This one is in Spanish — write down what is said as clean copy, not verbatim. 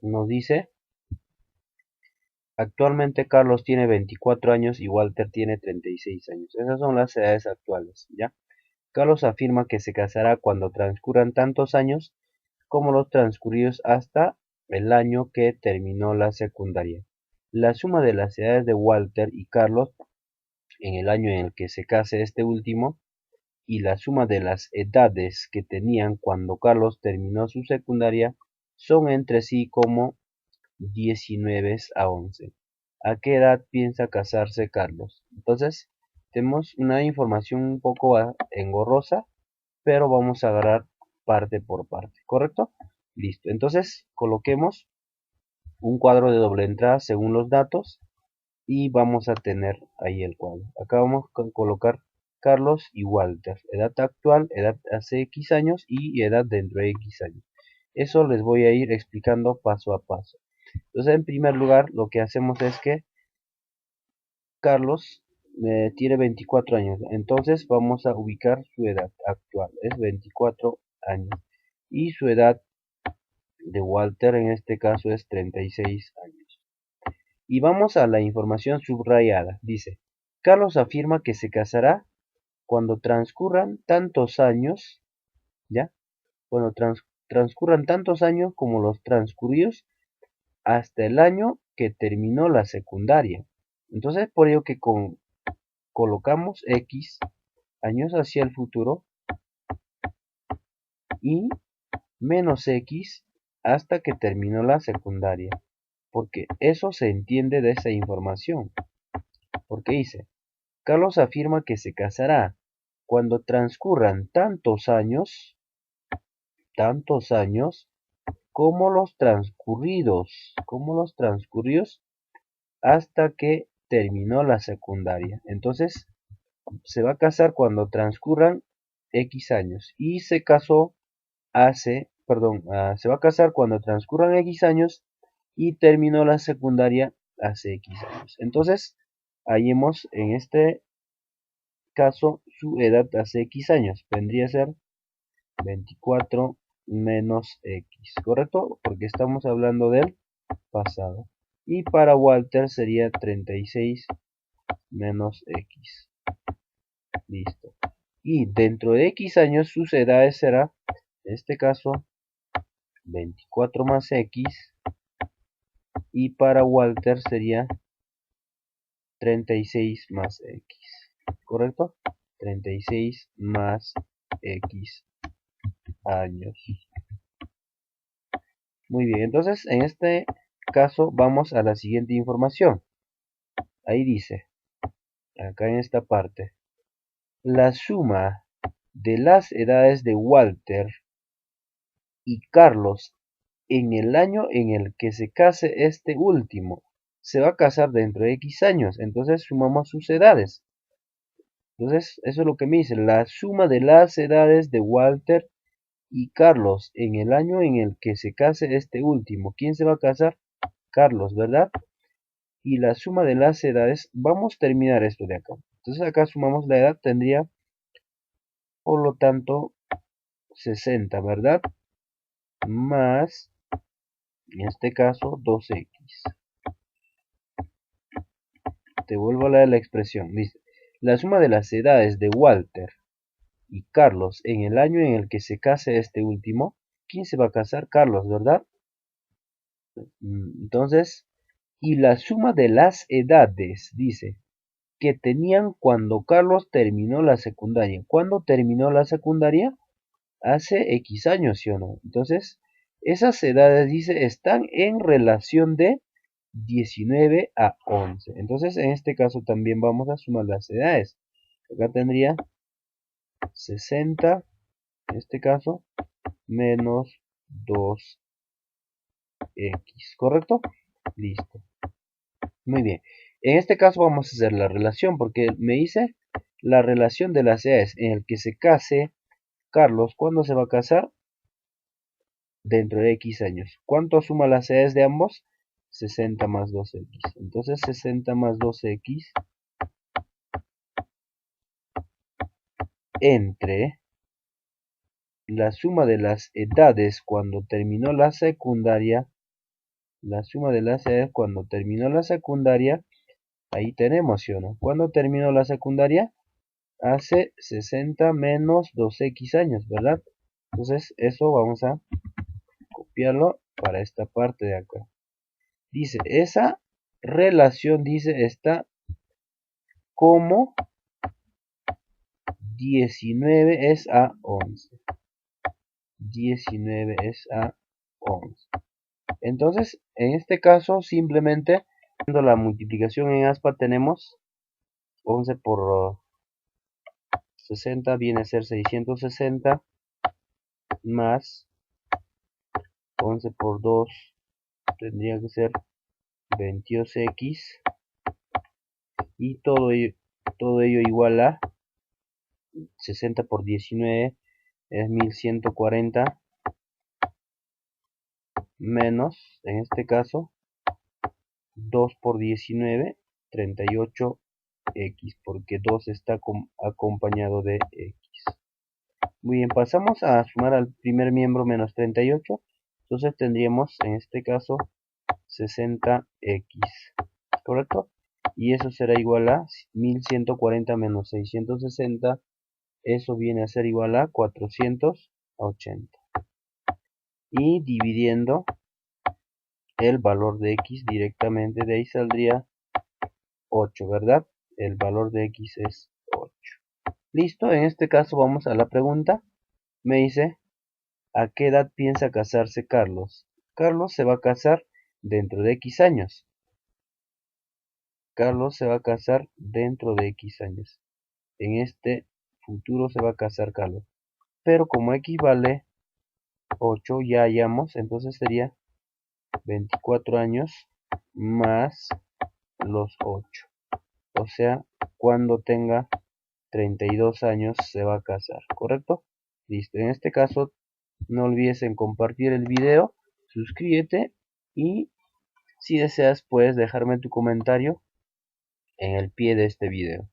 nos dice, actualmente Carlos tiene 24 años y Walter tiene 36 años. Esas son las edades actuales, ¿ya? Carlos afirma que se casará cuando transcurran tantos años como los transcurridos hasta el año que terminó la secundaria. La suma de las edades de Walter y Carlos en el año en el que se case este último y la suma de las edades que tenían cuando Carlos terminó su secundaria son entre sí como 19 a 11. ¿A qué edad piensa casarse Carlos? Entonces, tenemos una información un poco engorrosa, pero vamos a agarrar parte por parte, ¿correcto? Listo. Entonces, coloquemos un cuadro de doble entrada según los datos y vamos a tener ahí el cuadro. Acá vamos a colocar Carlos y Walter, edad actual, edad hace X años y edad dentro de X años. Eso les voy a ir explicando paso a paso. Entonces, en primer lugar, lo que hacemos es que Carlos tiene 24 años. Entonces, vamos a ubicar su edad actual. Es 24 años. Y su edad de Walter en este caso es 36 años. Y vamos a la información subrayada. Dice, Carlos afirma que se casará cuando transcurran tantos años, ¿ya? Cuando transcurran tantos años como los transcurridos hasta el año que terminó la secundaria. Entonces, por ello que colocamos X años hacia el futuro y menos X hasta que terminó la secundaria. Porque eso se entiende de esa información. Porque dice, Carlos afirma que se casará cuando transcurran tantos años como los transcurridos hasta que terminó la secundaria. Entonces, se va a casar cuando transcurran X años y se casó se va a casar cuando transcurran X años y terminó la secundaria hace X años. Entonces, hallemos en este caso su edad hace X años. Vendría a ser 24 menos X, ¿correcto? Porque estamos hablando del pasado. Y para Walter sería 36 menos X. Listo. Y dentro de X años sus edades será, en este caso, 24 más X. Y para Walter sería 36 más X. ¿Correcto? 36 más X años. Muy bien, entonces en este caso vamos a la siguiente información. Ahí dice, acá en esta parte, la suma de las edades de Walter y Carlos en el año en el que se case este último. Se va a casar dentro de X años, entonces sumamos sus edades. Entonces, eso es lo que me dice, la suma de las edades de Walter y Carlos en el año en el que se case este último. ¿Quién se va a casar? Carlos, ¿verdad? Y la suma de las edades, vamos a terminar esto de acá. Entonces acá sumamos la edad, tendría, por lo tanto, 60, ¿verdad? Más, en este caso, 2x. Te vuelvo a leer la expresión. Dice, la suma de las edades de Walter y Carlos en el año en el que se case este último. ¿Quién se va a casar? Carlos, ¿verdad? Entonces, y la suma de las edades, dice, que tenían cuando Carlos terminó la secundaria. ¿Cuándo terminó la secundaria? Hace X años, ¿sí o no? Entonces, esas edades, dice, están en relación de 19 a 11. Entonces, en este caso también vamos a sumar las edades. Acá tendría 60, en este caso, menos 2x, ¿correcto? Listo. Muy bien. En este caso vamos a hacer la relación, porque me dice la relación de las edades en el que se case Carlos. ¿Cuándo se va a casar? Dentro de X años. ¿Cuánto suma las edades de ambos? 60 más 2x. Entonces 60 más 2x entre la suma de las edades cuando terminó la secundaria La suma de las edades cuando terminó la secundaria. Ahí tenemos, ¿sí o no? Cuando terminó la secundaria, hace 60 menos 2x años, ¿verdad? Entonces, eso vamos a copiarlo para esta parte de acá. Dice, esa relación, dice, está como 19 es a 11. 19 es a 11. Entonces, en este caso, simplemente, haciendo la multiplicación en aspa, tenemos 11 por 60, viene a ser 660, más 11 por 2, tendría que ser 22x, y todo ello igual a 60 por 19 es 1140, menos, en este caso, 2 por 19, 38x, porque 2 está acompañado de x. Muy bien, pasamos a sumar al primer miembro menos 38, entonces tendríamos en este caso 60x, ¿correcto? Y eso será igual a 1140 menos 660, eso viene a ser igual a 480. Y dividiendo el valor de x directamente, de ahí saldría 8, ¿verdad? El valor de x es 8. Listo, en este caso vamos a la pregunta. Me dice, ¿a qué edad piensa casarse Carlos? Carlos se va a casar dentro de x años. Carlos se va a casar dentro de x años. En este futuro se va a casar Carlos. Pero como x vale 8, ya hallamos, entonces sería 24 años más los 8. O sea, cuando tenga 32 años se va a casar, ¿correcto? Listo, en este caso no olvides en compartir el video, suscríbete y si deseas puedes dejarme tu comentario en el pie de este video.